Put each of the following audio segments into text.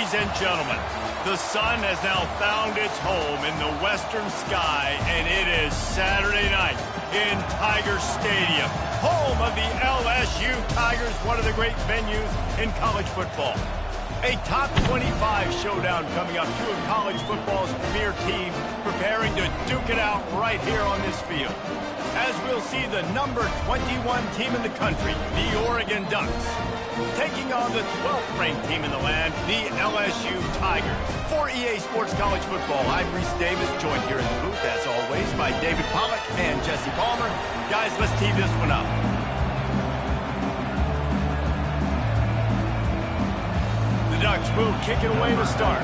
Ladies and gentlemen, the sun has now found its home in the western sky, and it is Saturday night in Tiger Stadium, home of the LSU Tigers, one of the great venues in college football. A top 25 showdown coming up, two of college football's premier teams preparing to duke it out right here on this field. As we'll see the number 21 team in the country, the Oregon Ducks, taking on the 12th ranked team in the land, the LSU Tigers. For EA Sports College Football, I'm Reese Davis, joined here in the booth, as always, by David Pollack and Jesse Palmer. Guys, let's tee this one up. The Ducks will kick it away to start.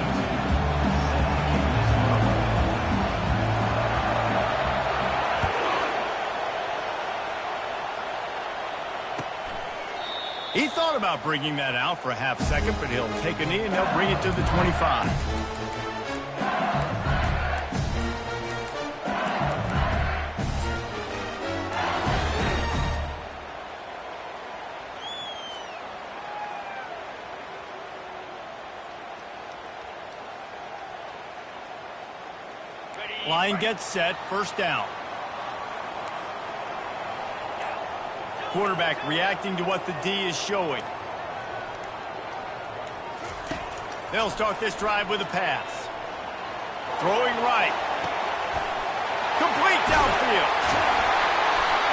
He thought about bringing that out for a half second, but he'll take a knee and he'll bring it to the 25. Line gets set, first down. Quarterback reacting to what the D is showing. They'll start this drive with a pass. Throwing right. Complete downfield.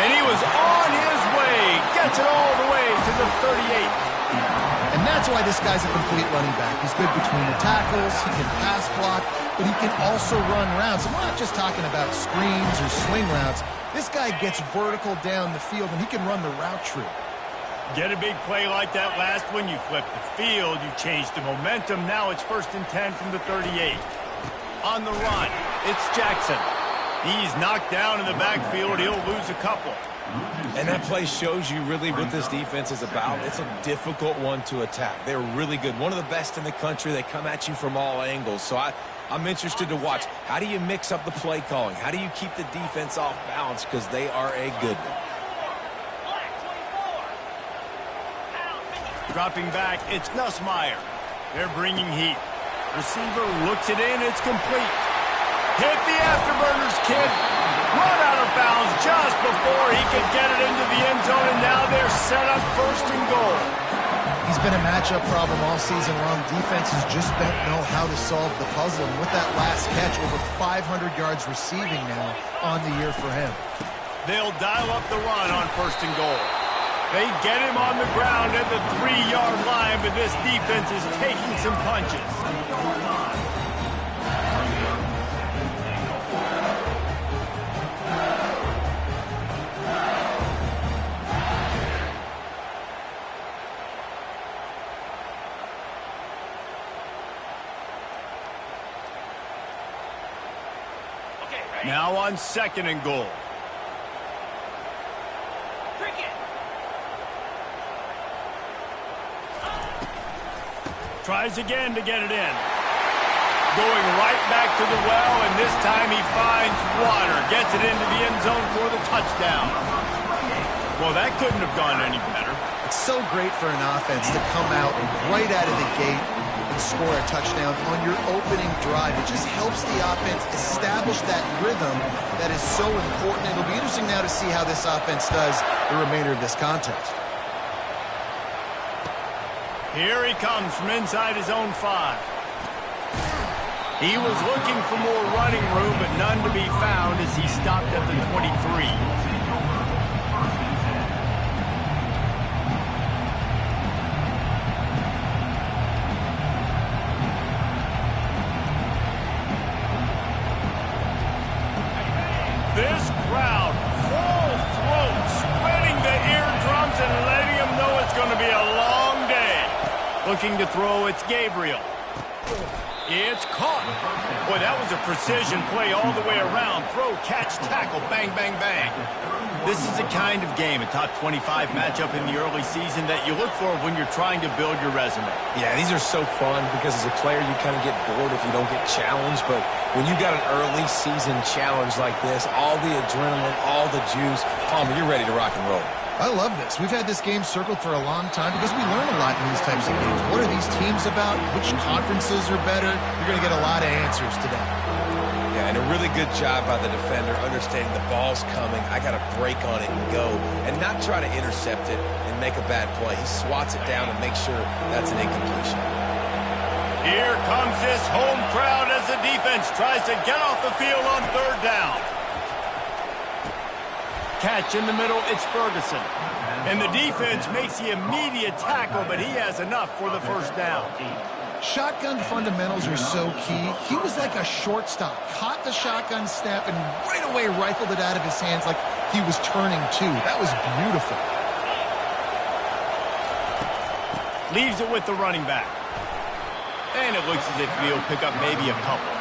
And he was on his way. Gets it all the way to the 38. And that's why this guy's a complete running back. He's good between the tackles, he can pass block, but he can also run routes. And we're not just talking about screens or swing routes. This guy gets vertical down the field, and he can run the route tree. Get a big play like that last one, you flip the field, you change the momentum. Now it's 1st and 10 from the 38. On the run, it's Jackson. He's knocked down in the backfield. He'll lose a couple. And that play shows you really what this defense is about. It's a difficult one to attack. They're really good. One of the best in the country. They come at you from all angles. So I'm interested to watch. How do you mix up the play calling? How do you keep the defense off balance? Because they are a good one. Dropping back, it's Nussmeier. They're bringing heat. Receiver looks it in. It's complete. Hit the afterburners, kid. Run out of bounds just before he could get it into the end zone, and now they're set up 1st and goal. He's been a matchup problem all season long. Defenses just don't know how to solve the puzzle. And with that last catch, over 500 yards receiving now on the year for him. They'll dial up the run on 1st and goal. They get him on the ground at the 3-yard line, but this defense is taking some punches. Now on 2nd and goal. Tries again to get it in. Going right back to the well, and this time he finds water. Gets it into the end zone for the touchdown. Well, that couldn't have gone any better. It's so great for an offense to come out right out of the gate and score a touchdown on your opening drive. It just helps the offense establish that rhythm that is so important. It'll be interesting now to see how this offense does the remainder of this contest. Here he comes from inside his own 5. He was looking for more running room, but none to be found as he stopped at the 23. This crowd, full throat, spreading the eardrums and letting them know it's going to be a long day. Looking to throw, it's Gabriel. It's caught. Boy, that was a precision play all the way around. Throw, catch, tackle, bang, bang, bang. This is the kind of game, a top 25 matchup in the early season, that you look for when you're trying to build your resume. Yeah, these are so fun because as a player you kind of get bored if you don't get challenged. But when you got an early season challenge like this, all the adrenaline, all the juice, Palmer, you're ready to rock and roll. I love this. We've had this game circled for a long time because we learn a lot in these types of games. What are these teams about? Which conferences are better? You're going to get a lot of answers today. Yeah, and a really good job by the defender understanding the ball's coming. I got to break on it and go and not try to intercept it and make a bad play. He swats it down and makes sure that's an incompletion. Here comes this home crowd as the defense tries to get off the field on third down. Catch in the middle, it's Ferguson. And the defense makes the immediate tackle, but he has enough for the first down. Shotgun fundamentals are so key. He was like a shortstop. Caught the shotgun snap and right away rifled it out of his hands like he was turning two. That was beautiful. Leaves it with the running back. And it looks as if he'll pick up maybe a couple.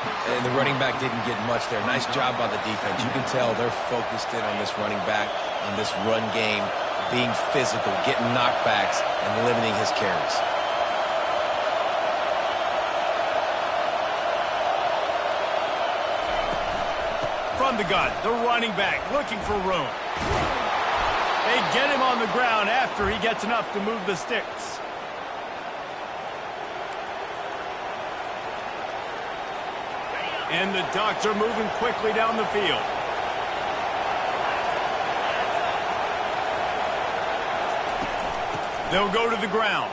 And the running back didn't get much there. Nice job by the defense. You can tell they're focused in on this running back, on this run game, being physical, getting knockbacks, and limiting his carries. From the gun, the running back looking for room. They get him on the ground after he gets enough to move the sticks. And the Ducks are moving quickly down the field. They'll go to the ground.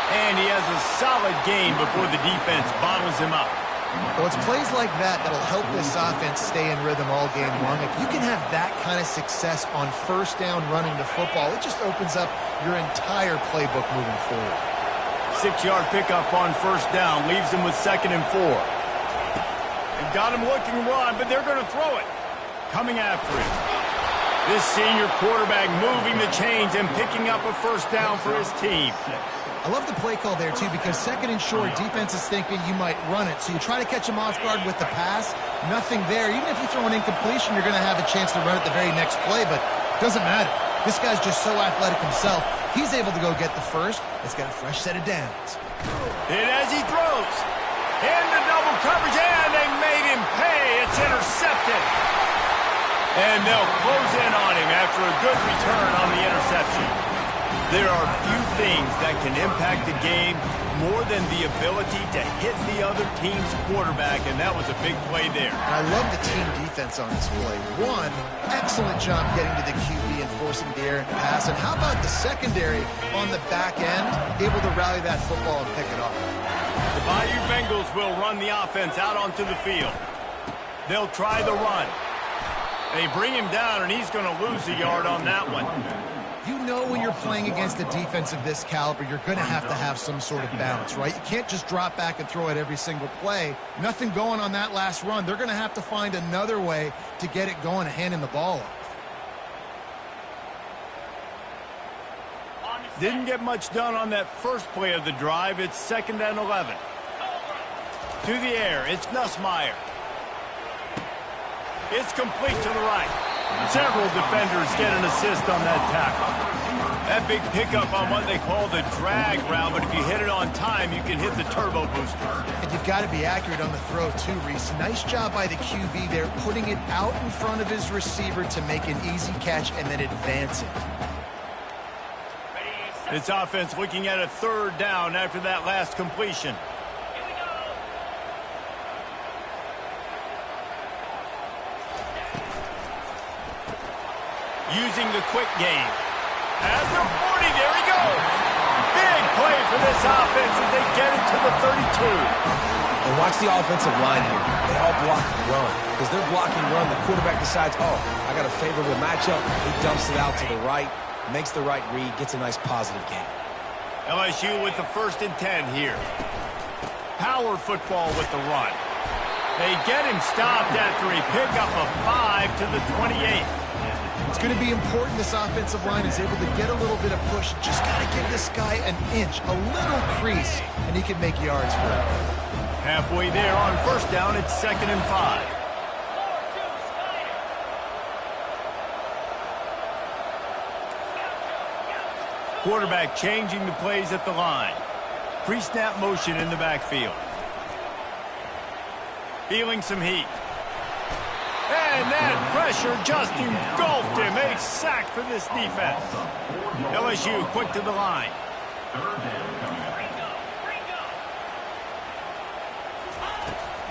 And he has a solid gain before the defense bottles him up. Well, it's plays like that that'll help this offense stay in rhythm all game long. If you can have that kind of success on first down running the football, it just opens up your entire playbook moving forward. 6-yard pickup on first down leaves him with 2nd and 4. They've got him looking to run, but they're going to throw it. Coming after him. This senior quarterback moving the chains and picking up a first down for his team. I love the play call there, too, because 2nd and short, defense is thinking you might run it. So you try to catch him off guard with the pass. Nothing there. Even if you throw an incompletion, you're going to have a chance to run it the very next play, but it doesn't matter. This guy's just so athletic himself. He's able to go get the first. It's got a fresh set of downs. And as he throws, into double coverage, and they made him pay. It's intercepted. And they'll close in on him after a good return on the interception. There are few things that can impact a game more than the ability to hit the other team's quarterback, and that was a big play there. And I love the team defense on this play. One, excellent job getting to the QB and forcing the errant pass. And how about the secondary on the back end, able to rally that football and pick it off? The Bayou Bengals will run the offense out onto the field. They'll try the run. They bring him down, and he's going to lose a yard on that one. You know when you're playing against a defense of this caliber, you're going to have some sort of balance, right? You can't just drop back and throw it every single play. Nothing going on that last run. They're going to have to find another way to get it going and handing the ball off. Didn't get much done on that first play of the drive. It's 2nd and 11. To the air, it's Nussmeier. It's complete to the right. Several defenders get an assist on that tackle. That big pickup on what they call the drag route, but if you hit it on time, you can hit the turbo booster. And you've got to be accurate on the throw too, Reese. Nice job by the QB there, putting it out in front of his receiver to make an easy catch and then advance it. This offense looking at a 3rd down after that last completion. Using the quick game. At the 40, there he goes. Big play for this offense as they get it to the 32. And watch the offensive line here. They all block run. Because they're blocking run, the quarterback decides, oh, I got a favorable matchup. He dumps it out to the right, makes the right read, gets a nice positive gain. LSU with the 1st and 10 here. Power football with the run. They get him stopped after a pickup of 5 to the 28. It's going to be important this offensive line is able to get a little bit of push. Just got to give this guy an inch, a little crease, and he can make yards for it. Halfway there on first down, it's 2nd and 5. Quarterback changing the plays at the line. Pre-snap motion in the backfield. Feeling some heat. And that pressure just engulfed him. A sack for this defense. LSU quick to the line.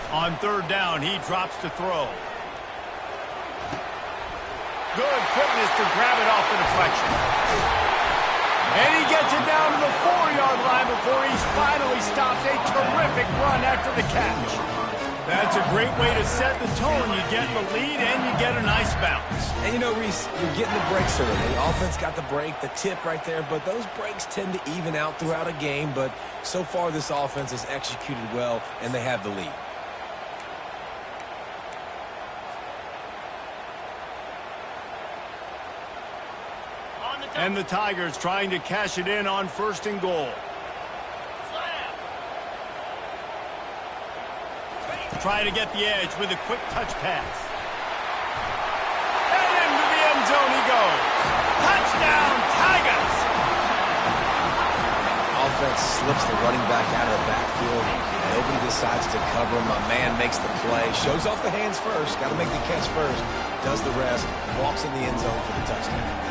On third down, he drops to throw. Good quickness to grab it off the deflection. And he gets it down to the 4-yard line before he's finally stopped. A terrific run after the catch. That's a great way to set the tone. You get the lead and you get a nice bounce. And you know, Reese, you're getting the breaks early. The offense got the break, the tip right there, but those breaks tend to even out throughout a game. But so far, this offense has executed well, and they have the lead. And the Tigers trying to cash it in on 1st and goal. Try to get the edge with a quick touch pass. And into the end zone he goes. Touchdown, Tigers! Offense slips the running back out of the backfield. Nobody decides to cover him. My man makes the play. Shows off the hands first. Got to make the catch first. Does the rest. Walks in the end zone for the touchdown.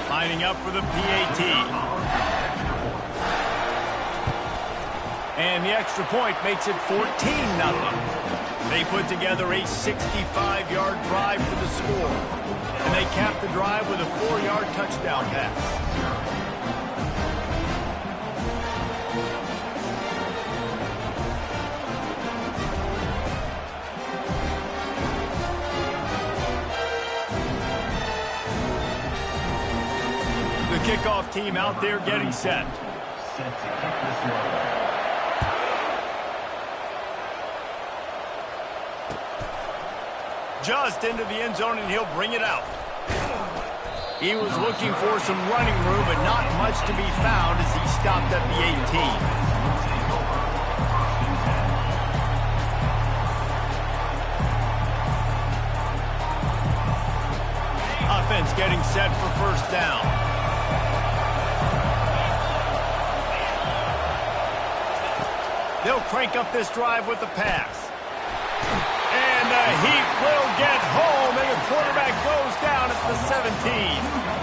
Lining up for the PAT. And the extra point makes it 14-0. They put together a 65-yard drive for the score. And they cap the drive with a 4-yard touchdown pass. Kickoff team out there getting set. Just into the end zone, and he'll bring it out. He was looking for some running room, but not much to be found as he stopped at the 18. Offense getting set for 1st down. They'll crank up this drive with the pass. And the heat will get home, and the quarterback goes down at the 17.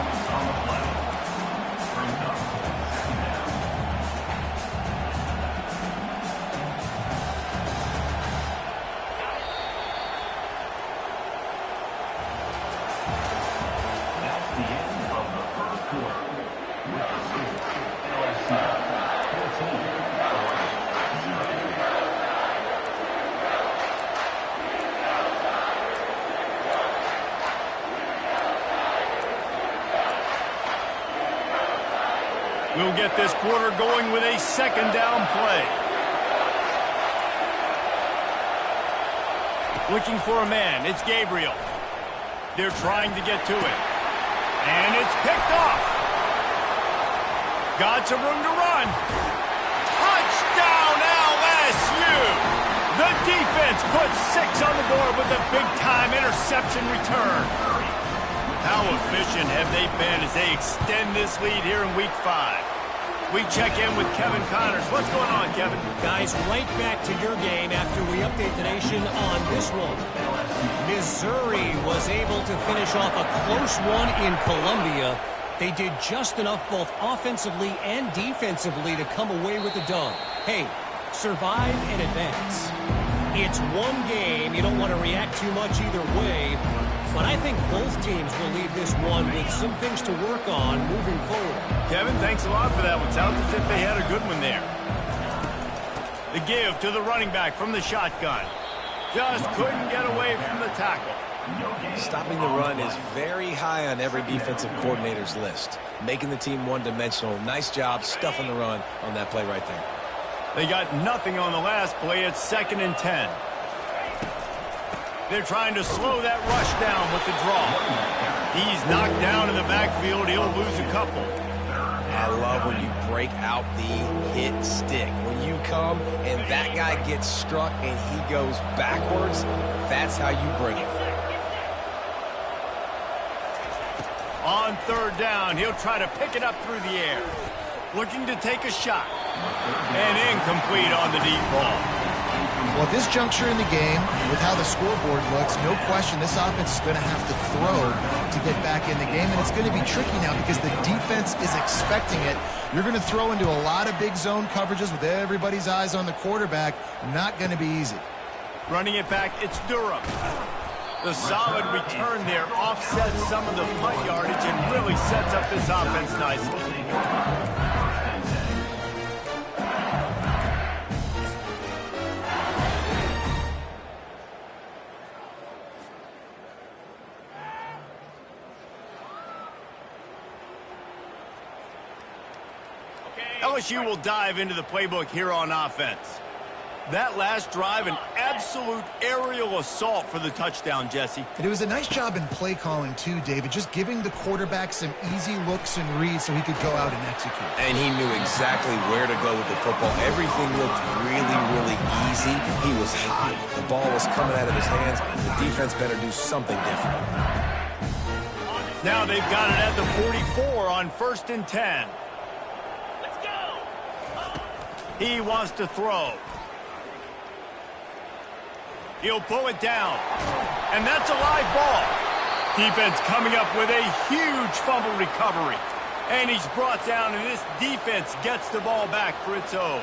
We'll get this quarter going with a 2nd down play. Looking for a man. It's Gabriel. They're trying to get to it. And it's picked off. Got some room to run. Touchdown, LSU! The defense puts 6 on the board with a big-time interception return. How efficient have they been as they extend this lead here in Week 5? We check in with Kevin Connors. What's going on, Kevin? Guys, right back to your game after we update the nation on this one. Missouri was able to finish off a close one in Columbia. They did just enough both offensively and defensively to come away with the dub. Hey, survive and advance. It's one game. You don't want to react too much either way. But I think both teams will leave this one with some things to work on moving forward. Kevin, thanks a lot for that one. Sounds as if they had a good one there. The give to the running back from the shotgun. Just couldn't get away from the tackle. Stopping the run is very high on every defensive coordinator's list. Making the team one-dimensional. Nice job stuffing the run on that play right there. They got nothing on the last play. It's 2nd and 10. They're trying to slow that rush down with the draw. He's knocked down in the backfield. He'll lose a couple. I love when you break out the hit stick. When you come and that guy gets struck and he goes backwards, that's how you bring it. On 3rd down, he'll try to pick it up through the air. Looking to take a shot. And incomplete on the deep ball. Well, at this juncture in the game, with how the scoreboard looks, no question this offense is going to have to throw to get back in the game, and it's going to be tricky now because the defense is expecting it. You're going to throw into a lot of big zone coverages with everybody's eyes on the quarterback. Not going to be easy. Running it back, it's Durham. The solid return there offsets some of the punt yardage and really sets up this offense nicely. LSU will dive into the playbook here on offense. That last drive, an absolute aerial assault for the touchdown, Jesse. And it was a nice job in play calling too, David, just giving the quarterback some easy looks and reads so he could go out and execute. And he knew exactly where to go with the football. Everything looked really, really easy. He was hot. The ball was coming out of his hands. The defense better do something different. Now they've got it at the 44 on 1st and 10. He wants to throw. He'll pull it down. And that's a live ball. Defense coming up with a huge fumble recovery. And he's brought down, and this defense gets the ball back for its own.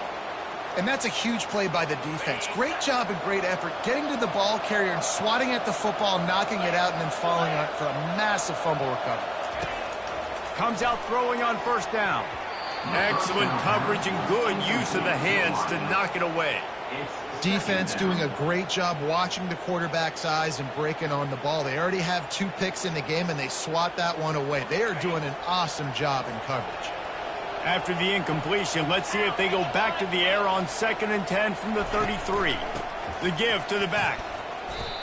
And that's a huge play by the defense. Great job and great effort getting to the ball carrier and swatting at the football, knocking it out, and then falling on it for a massive fumble recovery. Comes out throwing on 1st down. Excellent coverage and good use of the hands to knock it away. Defense doing a great job watching the quarterback's eyes and breaking on the ball. They already have 2 picks in the game, and they swat that one away. They are doing an awesome job in coverage. After the incompletion, let's see if they go back to the air on 2nd and 10 from the 33. The give to the back.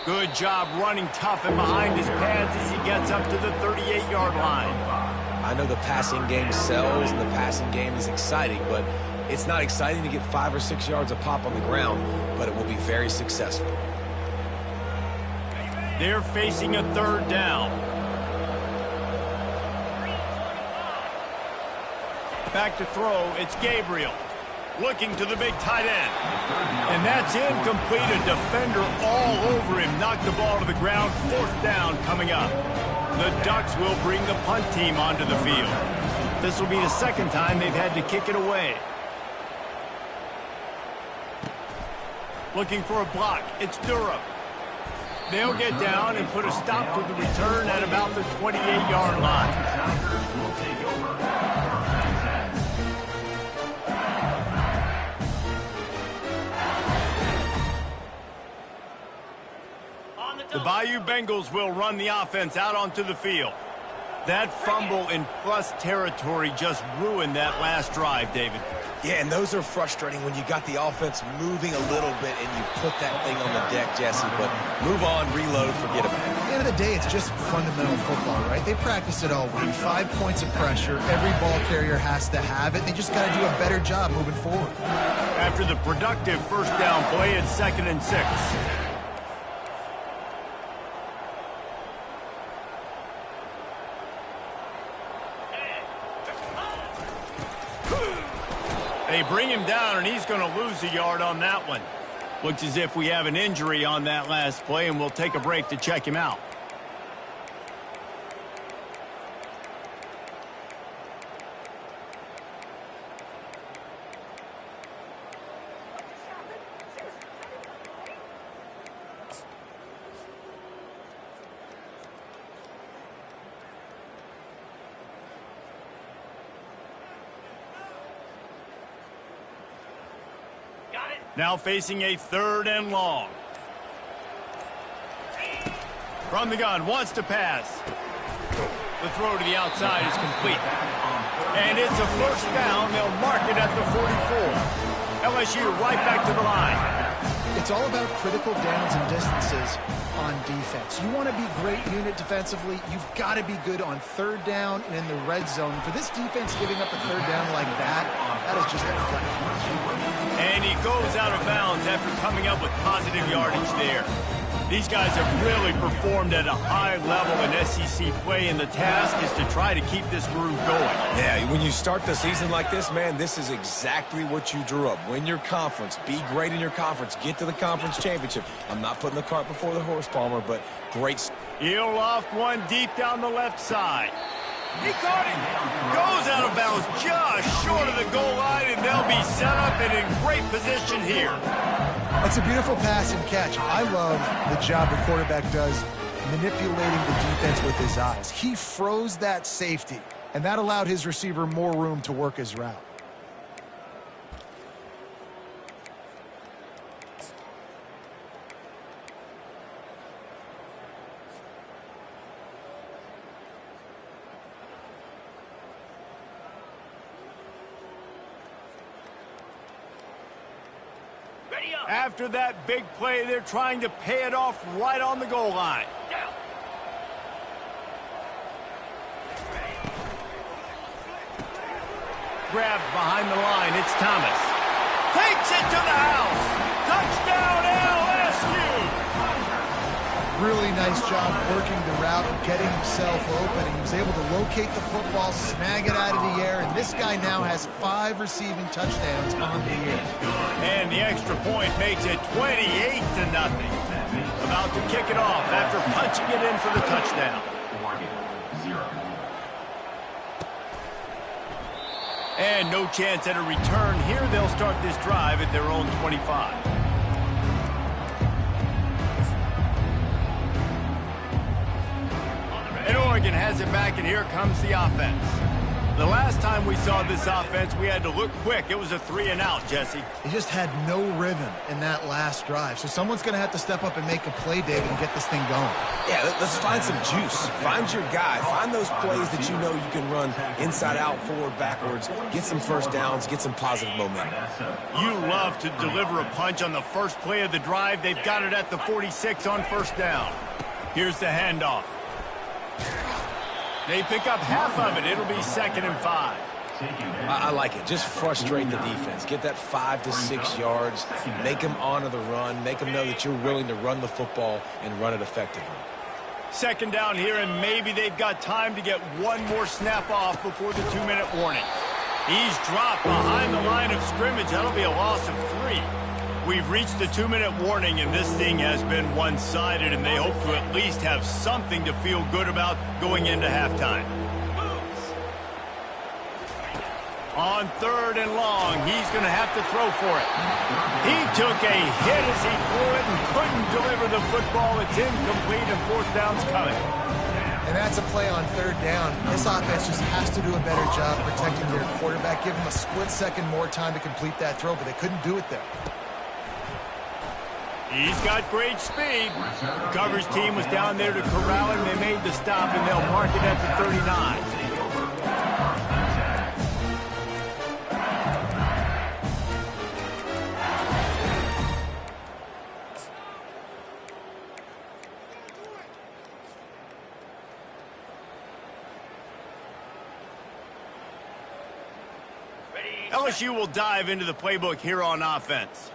Good job running tough and behind his pads as he gets up to the 38-yard line. I know the passing game sells and the passing game is exciting, but it's not exciting to get 5 or 6 yards of pop on the ground, but it will be very successful. They're facing a 3rd down. Back to throw, it's Gabriel. Looking to the big tight end. And that's incomplete. A defender all over him. Knocked the ball to the ground. 4th down coming up. The Ducks will bring the punt team onto the field. This will be the 2nd time they've had to kick it away. Looking for a block. It's Durham. They'll get down and put a stop to the return at about the 28-yard line. The Bayou Bengals will run the offense out onto the field. That fumble in plus territory just ruined that last drive, David. Yeah, and those are frustrating when you got the offense moving a little bit and you put that thing on the deck, Jesse. But move on, reload, forget about it. At the end of the day, it's just fundamental football, right? They practice it all week. 5 points of pressure. Every ball carrier has to have it. They just got to do a better job moving forward. After the productive 1st down play, it's 2nd and 6. They bring him down, and he's going to lose a yard on that one. Looks as if we have an injury on that last play, and we'll take a break to check him out. Now facing a 3rd and long. From the gun, wants to pass. The throw to the outside is complete. And it's a 1st down. They'll mark it at the 44. LSU right back to the line. It's all about critical downs and distances on defense. You want to be great unit defensively, you've got to be good on 3rd down and in the red zone. For this defense giving up a 3rd down like that is just a flat. And he goes out of bounds after coming up with positive yardage there. These guys have really performed at a high level in SEC play, and the task is to try to keep this groove going. Yeah, when you start the season like this, man, this is exactly what you drew up. Win your conference. Be great in your conference. Get to the conference championship. I'm not putting the cart before the horse, Palmer, but great. He'll loft one deep down the left side. He caught it. Goes out of bounds just short of the goal line, and they'll be set up and in great position here. That's a beautiful pass and catch. I love the job the quarterback does manipulating the defense with his eyes. He froze that safety, and that allowed his receiver more room to work his route. After that big play, they're trying to pay it off right on the goal line. Grabbed behind the line, it's Thomas. Takes it to the house. Touchdown LSU! Really nice job working the route and getting himself open. He was able to locate the football, snag it out of the air, and this guy now has 5 receiving touchdowns on the year. And the extra point makes it 28-0. About to kick it off after punching it in for the touchdown. And no chance at a return here. They'll start this drive at their own 25. And Oregon has it back, and here comes the offense. The last time we saw this offense, we had to look quick. It was a 3-and-out, Jesse. He just had no rhythm in that last drive. So someone's going to have to step up and make a play, David, and get this thing going. Yeah, let's find some juice. Find your guy. Find those plays that you know you can run inside out, forward, backwards. Get some first downs. Get some positive momentum. You love to deliver a punch on the first play of the drive. They've got it at the 46 on first down. Here's the handoff. They pick up half of it. It'll be 2nd and 5. I like it. Just frustrate the defense. Get that 5 to 6 yards. Make them honor the run. Make them know that you're willing to run the football and run it effectively. 2nd down here, and maybe they've got time to get one more snap off before the 2-minute warning. He's dropped behind the line of scrimmage. That'll be a loss of 3. We've reached the 2-minute warning, and this thing has been one-sided, and they hope to at least have something to feel good about going into halftime. On 3rd and long, he's going to have to throw for it. He took a hit as he threw it and couldn't deliver the football. It's incomplete, and 4th down's coming. And that's a play on 3rd down. This offense just has to do a better job protecting their quarterback. Give him a split second more time to complete that throw, but they couldn't do it there. He's got great speed. The coverage team was down there to corral him. They made the stop, and they'll mark it at the 39. LSU will dive into the playbook here on offense.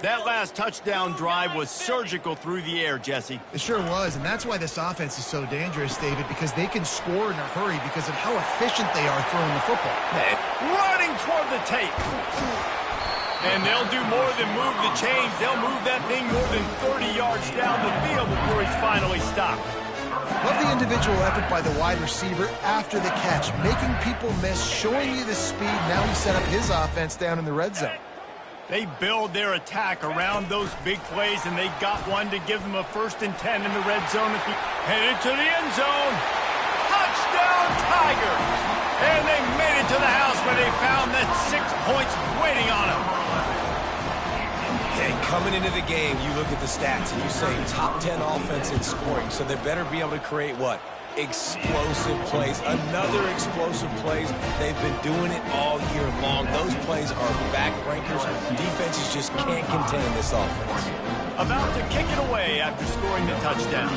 That last touchdown drive was surgical through the air, Jesse. It sure was, and that's why this offense is so dangerous, David, because they can score in a hurry because of how efficient they are throwing the football. Running toward the tape. And they'll do more than move the chains. They'll move that thing more than 30 yards down the field before he's finally stopped. Love the individual effort by the wide receiver after the catch, making people miss, showing you the speed. Now he set up his offense down in the red zone. They build their attack around those big plays, and they got one to give them a 1st and 10 in the red zone. Headed to the end zone. Touchdown, Tigers! And they made it to the house where they found that 6 points waiting on them. And coming into the game, you look at the stats, and you say top 10 offense in scoring, so they better be able to create what? Explosive plays. Another explosive plays. They've been doing it all year long. Those plays are backbreakers. Defenses just can't contain this offense. About to kick it away after scoring the touchdown.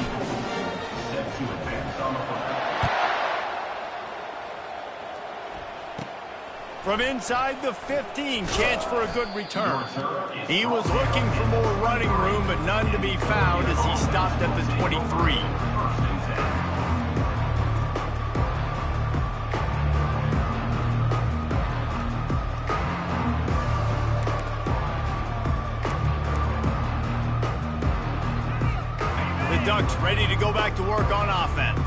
From inside the 15, chance for a good return. He was looking for more running room, but none to be found as he stopped at the 23. The Ducks ready to go back to work on offense.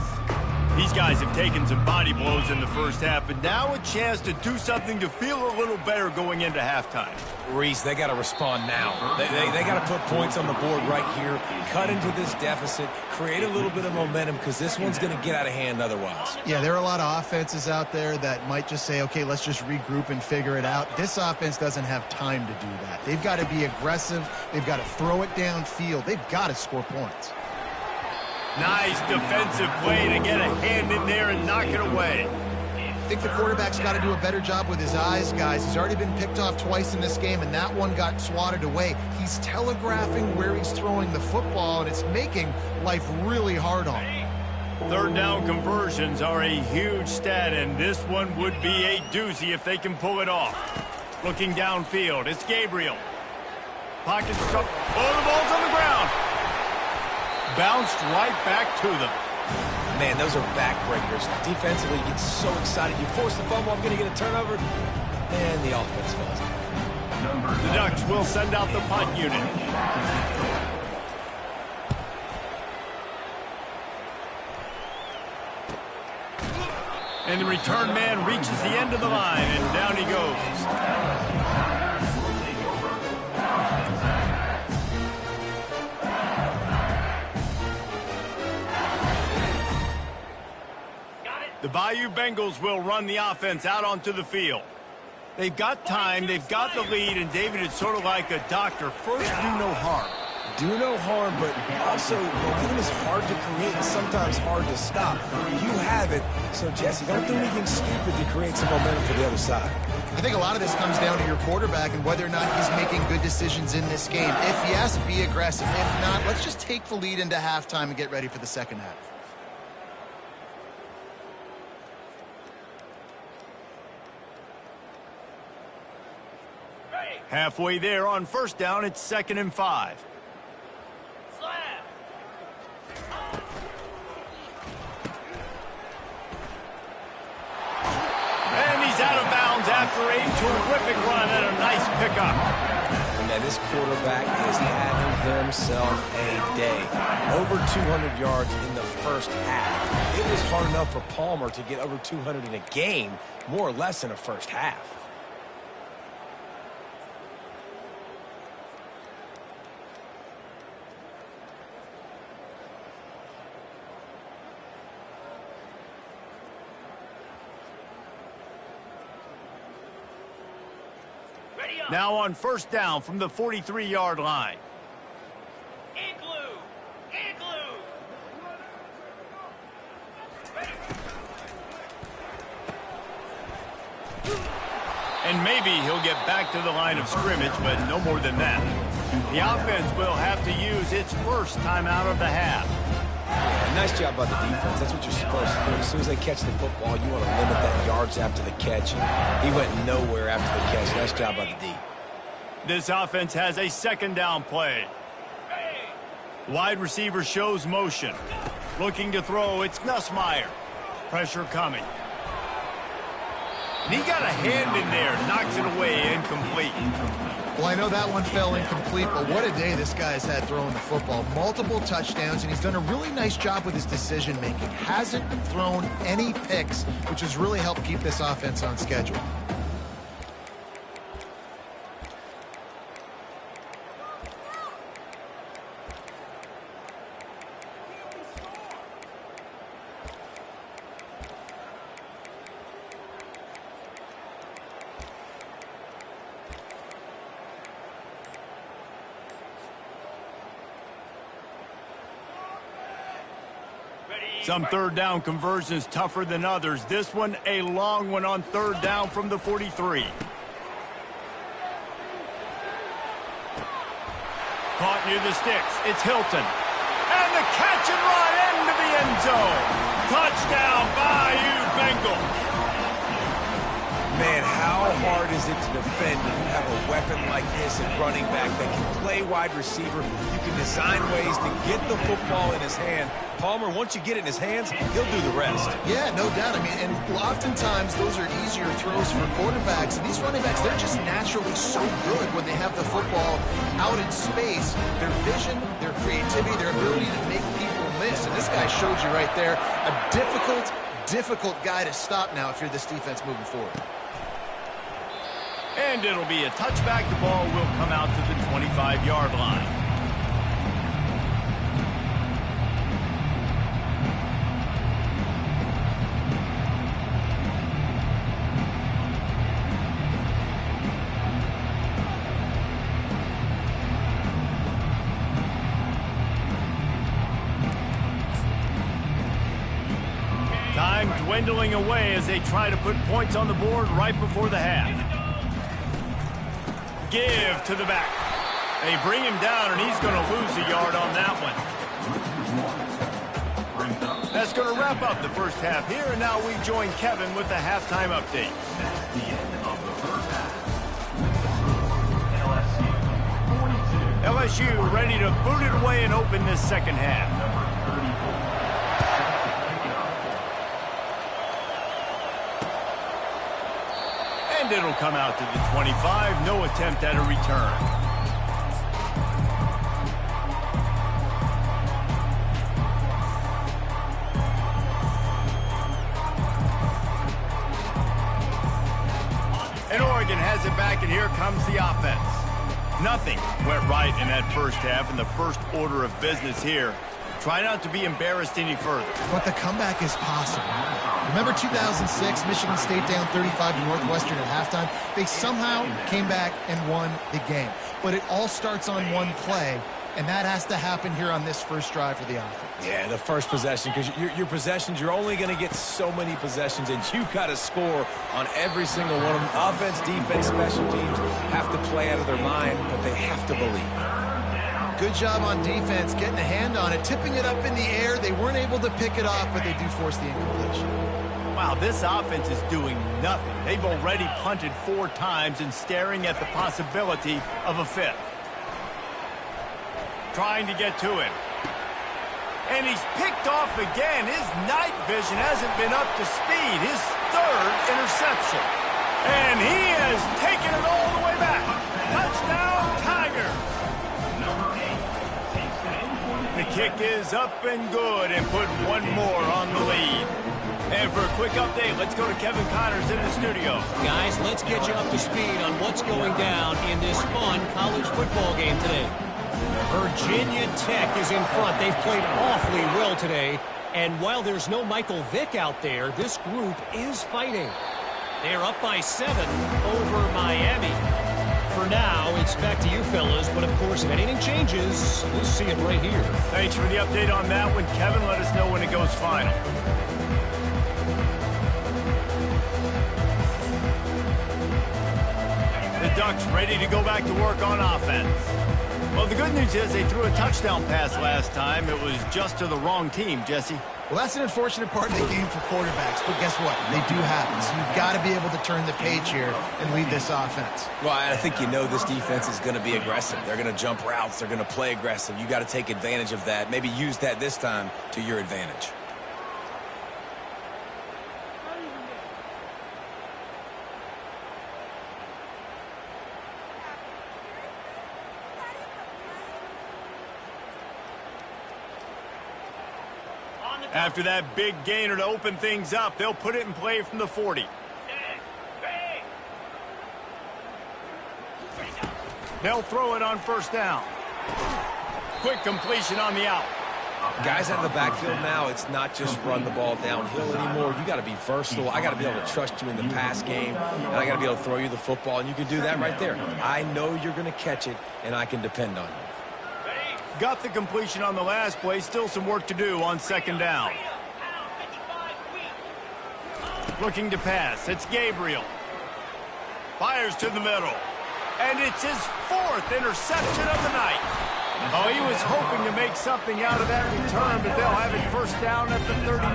These guys have taken some body blows in the first half, but now a chance to do something to feel a little better going into halftime. Reese, they got to respond now. They got to put points on the board right here, cut into this deficit, create a little bit of momentum, because this one's going to get out of hand otherwise. Yeah, there are a lot of offenses out there that might just say, okay, let's just regroup and figure it out. This offense doesn't have time to do that. They've got to be aggressive. They've got to throw it downfield. They've got to score points. Nice defensive play to get a hand in there and knock it away. I think the quarterback's got to do a better job with his eyes, guys. He's already been picked off twice in this game, and that one got swatted away. He's telegraphing where he's throwing the football, and it's making life really hard on him. Third down conversions are a huge stat, and this one would be a doozy if they can pull it off. Looking downfield, it's Gabriel. Pocket stuff. Oh, the ball's on the ground. Bounced right back to them. Man, those are backbreakers. Defensively, you get so excited. You force the fumble, I'm going to get a turnover, and the offense falls. The Ducks will send out the punt unit. And the return man reaches the end of the line, and down he goes. The Bayou Bengals will run the offense out onto the field. They've got time, they've got the lead, and David, it's sort of like a doctor. First, do no harm. Do no harm, but also momentum is hard to create and sometimes hard to stop. You have it, so Jesse, don't do anything stupid to create some momentum for the other side. I think a lot of this comes down to your quarterback and whether or not he's making good decisions in this game. If yes, be aggressive. If not, let's just take the lead into halftime and get ready for the second half. Halfway there on first down, it's 2nd and 5. And he's out of bounds after a terrific run and a nice pickup. Man, this quarterback is having himself a day. Over 200 yards in the first half. It was hard enough for Palmer to get over 200 in a game, more or less in a first half. Now on first down from the 43-yard line. Igloo! Igloo! And maybe he'll get back to the line of scrimmage, but no more than that. The offense will have to use its first timeout of the half. Yeah, nice job by the defense. That's what you're supposed to do. As soon as they catch the football, you want to limit that yards after the catch. He went nowhere after the catch. Nice job by the D. This offense has a 2nd down play. Wide receiver shows motion. Looking to throw, it's Nussmeier. Pressure coming. And he got a hand in there, knocks it away, incomplete. Well, I know that one fell incomplete, but what a day this guy's had throwing the football. Multiple touchdowns, and he's done a really nice job with his decision-making. Hasn't thrown any picks, which has really helped keep this offense on schedule. Some third down conversions tougher than others. This one a long one on third down from the 43. Caught near the sticks. It's Hilton. And the catch and run into the end zone. Touchdown, Bayou Bengals. Man, how hard is it to defend when you have a weapon like this at running back that can play wide receiver? You can design ways to get the football in his hand. Palmer, once you get it in his hands, he'll do the rest. Yeah, no doubt. I mean, and oftentimes those are easier throws for quarterbacks. And these running backs, they're just naturally so good when they have the football out in space. Their vision, their creativity, their ability to make people miss. And this guy showed you right there a difficult guy to stop now if you're this defense moving forward. And it'll be a touchback. The ball will come out to the 25-yard line. Time dwindling away as they try to put points on the board right before the half. Give to the back. They bring him down, and he's going to lose a yard on that one. That's going to wrap up the first half here, and now we join Kevin with the halftime update. At the end of the first half, LSU 42. LSU ready to boot it away and open this second half. And it'll come out to the 25. No attempt at a return. And Oregon has it back, and here comes the offense. Nothing went right in that first half, in the first order of business here. Try not to be embarrassed any further. But the comeback is possible. Remember 2006, Michigan State down 35 to Northwestern at halftime? They somehow came back and won the game. But it all starts on one play, and that has to happen here on this first drive for the offense. Yeah, the first possession, because your possessions, you're only going to get so many possessions, and you've got to score on every single one of them. Offense, defense, special teams have to play out of their mind, but they have to believe. Good job on defense, getting a hand on it, tipping it up in the air. They weren't able to pick it off, but they do force the incompletion. Wow, this offense is doing nothing. They've already punted 4 times and staring at the possibility of a 5th. Trying to get to him. And he's picked off again. His night vision hasn't been up to speed. His 3rd interception. And he has taken it all the way back. Touchdown, Tiger. The kick is up and good and put one more on the lead. And for a quick update, let's go to Kevin Connors in the studio. Guys, let's get you up to speed on what's going down in this fun college football game today. Virginia Tech is in front. They've played awfully well today. And while there's no Michael Vick out there, this group is fighting. They're up by 7 over Miami. For now, it's back to you fellas, but of course, if anything changes, we'll see it right here. Thanks for the update on that one, Kevin. Let us know when it goes final. The Ducks ready to go back to work on offense. Well, the good news is they threw a touchdown pass last time. It was just to the wrong team, Jesse. Well, that's an unfortunate part of the game for quarterbacks, but guess what? They do happen. So you've got to be able to turn the page here and lead this offense. Well, I think you know this defense is going to be aggressive. They're going to jump routes. They're going to play aggressive. You got to take advantage of that. Maybe use that this time to your advantage. After that big gainer to open things up, they'll put it in play from the 40. They'll throw it on first down. Quick completion on the out. Guys out of the backfield now, it's not just run the ball downhill anymore. You got to be versatile. I got to be able to trust you in the pass game, and I got to be able to throw you the football, and you can do that right there. I know you're going to catch it, and I can depend on you. Got the completion on the last play. Still some work to do on second down. Looking to pass. It's Gabriel. Fires to the middle. And it's his 4th interception of the night. Oh, he was hoping to make something out of that return, but they'll have it first down at the 39.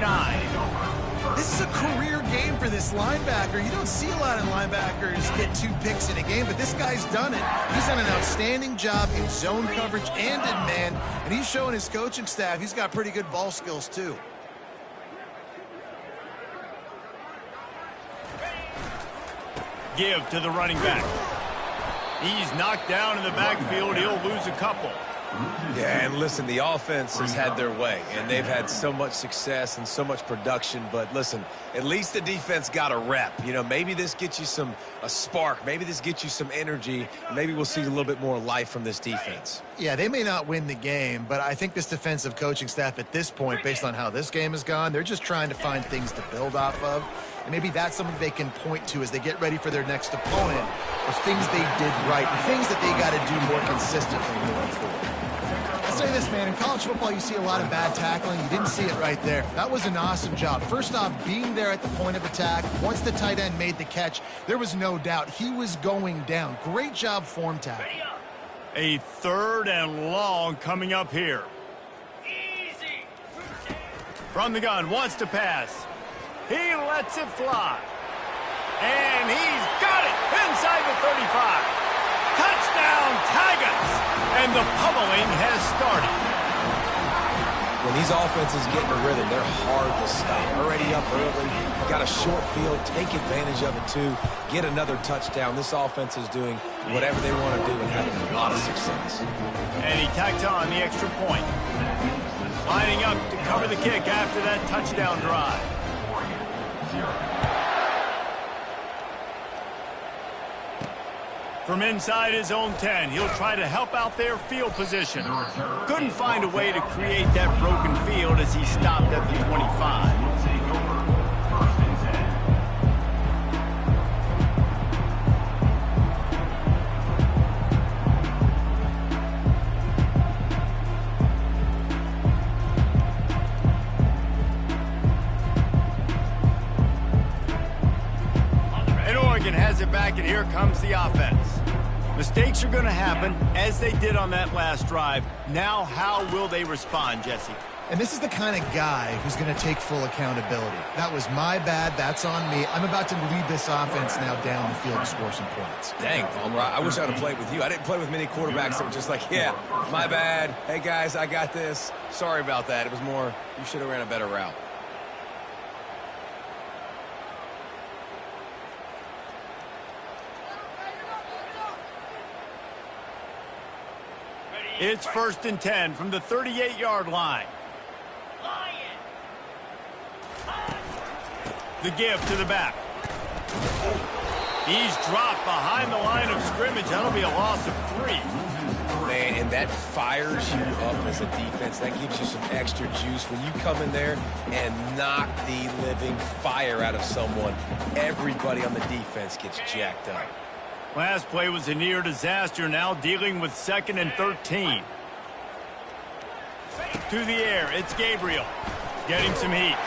This is a career game for this linebacker. You don't see a lot of linebackers get 2 picks in a game, but this guy's done it. He's done an outstanding job in zone coverage and in man, and he's showing his coaching staff he's got pretty good ball skills too. Give to the running back. He's knocked down in the backfield. He'll lose a couple. Yeah, and listen, the offense has had their way, and they've had so much success and so much production. But listen, at least the defense got a rep. You know, maybe this gets you a spark. Maybe this gets you some energy. Maybe we'll see a little bit more life from this defense. Yeah, they may not win the game, but I think this defensive coaching staff at this point, based on how this game has gone, they're just trying to find things to build off of. And maybe that's something they can point to as they get ready for their next opponent, of things they did right, and things that they got to do more consistently moving forward. I'll say this, man, in college football you see a lot of bad tackling. You didn't see it right there. That was an awesome job. First off, being there at the point of attack. Once the tight end made the catch, there was no doubt he was going down. Great job form tackling. A 3rd and long coming up here. Easy. From the gun, wants to pass. He lets it fly. And he's got it inside the 35. Touchdown, Tigers! And the pummeling has started. When these offenses get in a rhythm, they're hard to stop. Already up early, got a short field, take advantage of it too, get another touchdown. This offense is doing whatever they want to do and having a lot of success. And he tacked on the extra point. Lining up to cover the kick after that touchdown drive. From inside his own 10, he'll try to help out their field position. Couldn't find a way to create that broken field as he stopped at the 25. Has it back, and here comes the offense. Mistakes are going to happen, as they did on that last drive. Now, how will they respond, Jesse? And this is the kind of guy who's going to take full accountability. That was my bad. That's on me. I'm about to lead this offense now down the field to score some points. Dang, Palmer, I wish I'd have played with you. I didn't play with many quarterbacks that were just like, yeah, my bad. Hey, guys, I got this. Sorry about that. It was more, you should have ran a better route. It's 1st and 10 from the 38-yard line. The give to the back. He's dropped behind the line of scrimmage. That'll be a loss of 3. Man, and that fires you up as a defense. That gives you some extra juice. When you come in there and knock the living fire out of someone, everybody on the defense gets jacked up. Last play was a near disaster, now dealing with 2nd and 13. To the air, it's Gabriel. Getting some heat.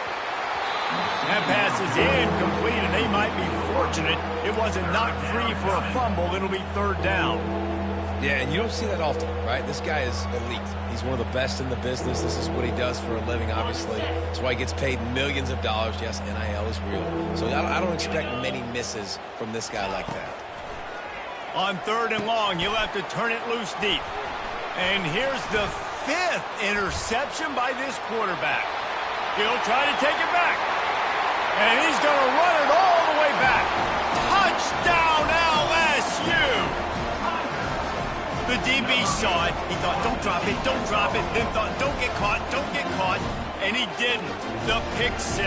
That pass is incomplete, and they might be fortunate it wasn't knocked free for a fumble. It'll be 3rd down. Yeah, and you don't see that often, right? This guy is elite. He's one of the best in the business. This is what he does for a living, obviously. That's why he gets paid millions of dollars. Yes, NIL is real. So I don't expect many misses from this guy like that. On 3rd and long, he'll have to turn it loose deep. And here's the 5th interception by this quarterback. He'll try to take it back. And he's going to run it all the way back. Touchdown, LSU! The DB saw it. He thought, don't drop it, don't drop it. Then thought, don't get caught, don't get caught. And he didn't. The pick 6.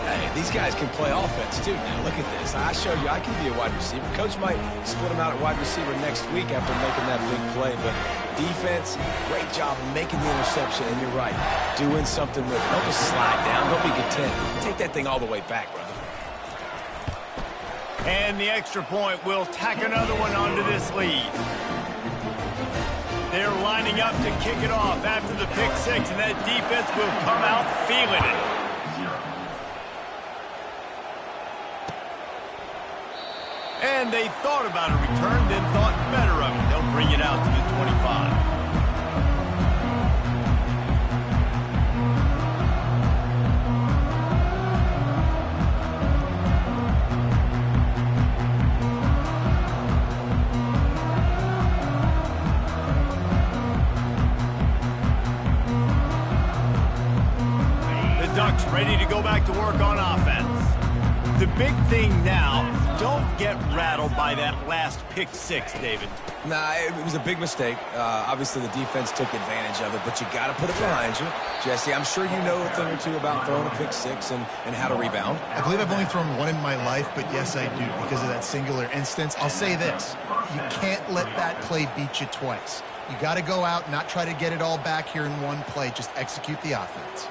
Hey, these guys can play offense, too. Now, look at this. I showed you I can be a wide receiver. Coach might split him out at wide receiver next week after making that big play. But defense, great job making the interception. And you're right, doing something with it. Don't just slide down. Don't be content. Take that thing all the way back, brother. And the extra point will tack another one onto this lead. They're lining up to kick it off after the pick 6, and that defense will come out feeling it. And they thought about a return, then thought better of it. They'll bring it out to the 25. Ducks ready to go back to work on offense. The big thing now, don't get rattled by that last pick six, David. Nah, it was a big mistake. Obviously, the defense took advantage of it, but you got to put it behind you. Jesse, I'm sure you know a thing or two about throwing a pick six and how to rebound. I believe I've only thrown one in my life, but yes, I do, because of that singular instance. I'll say this. You can't let that play beat you twice. You got to go out and not try to get it all back here in one play. Just execute the offense.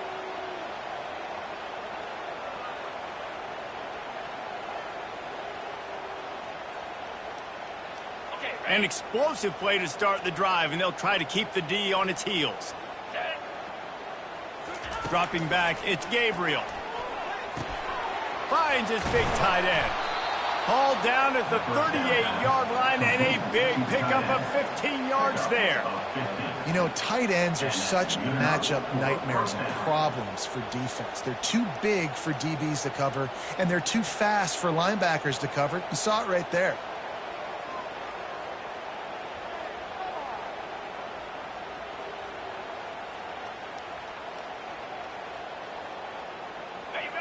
An explosive play to start the drive, and they'll try to keep the D on its heels. Dropping back, it's Gabriel. Finds his big tight end. Hauled down at the 38-yard line, and a big pickup of 15 yards there. You know, tight ends are such matchup nightmares and problems for defense. They're too big for DBs to cover, and they're too fast for linebackers to cover. You saw it right there.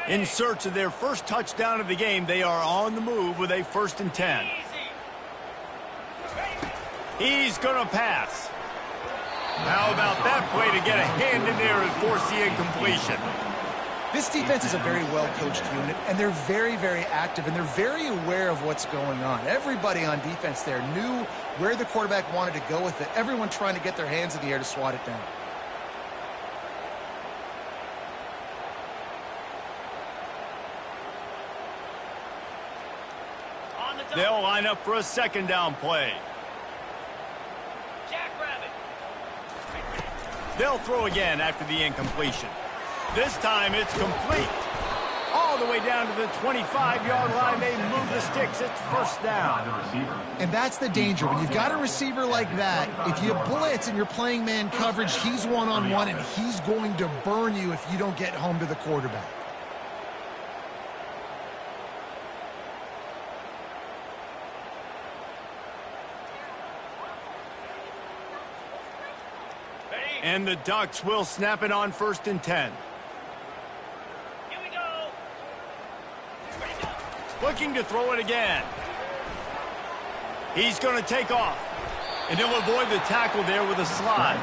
In search of their first touchdown of the game, they are on the move with a 1st and 10. He's going to pass. How about that play to get a hand in there and force the incompletion? This defense is a very well-coached unit, and they're very, very active, and they're very aware of what's going on. Everybody on defense there knew where the quarterback wanted to go with it. Everyone trying to get their hands in the air to swat it down. They'll line up for a 2nd down play. Jackrabbit. They'll throw again after the incompletion. This time it's complete. All the way down to the 25-yard line. They move the sticks. It's 1st down. And that's the danger. When you've got a receiver like that, if you blitz and you're playing man coverage, he's one-on-one, and he's going to burn you if you don't get home to the quarterback. And the Ducks will snap it on 1st and 10. Here we go. Ready to go. Looking to throw it again. He's going to take off. And he'll avoid the tackle there with a slide.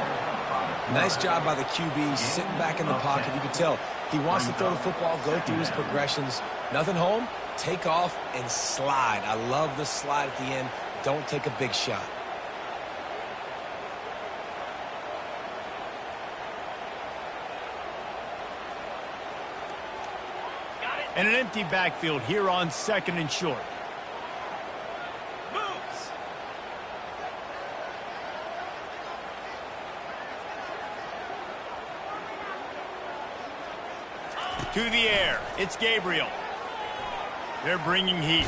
Nice job by the QB sitting back in the pocket. You can tell he wants to throw the football, go through his progressions. Nothing home, take off and slide. I love the slide at the end. Don't take a big shot. And an empty backfield here on 2nd and short. Moves. To the air, it's Gabriel. They're bringing heat.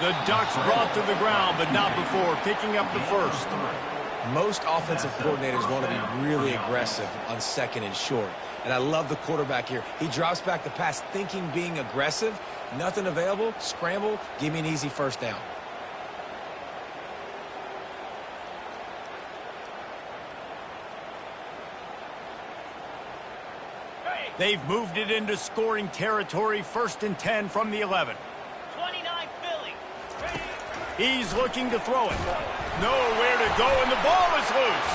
The Ducks brought to the ground, but not before picking up the 1st. Most offensive coordinators want to be really aggressive on 2nd and short. And I love the quarterback here. He drops back the pass thinking being aggressive. Nothing available. Scramble. Give me an easy 1st down. They've moved it into scoring territory. 1st and 10 from the 11. 29 Philly. Ready. He's looking to throw it. Nowhere to go, and the ball is loose.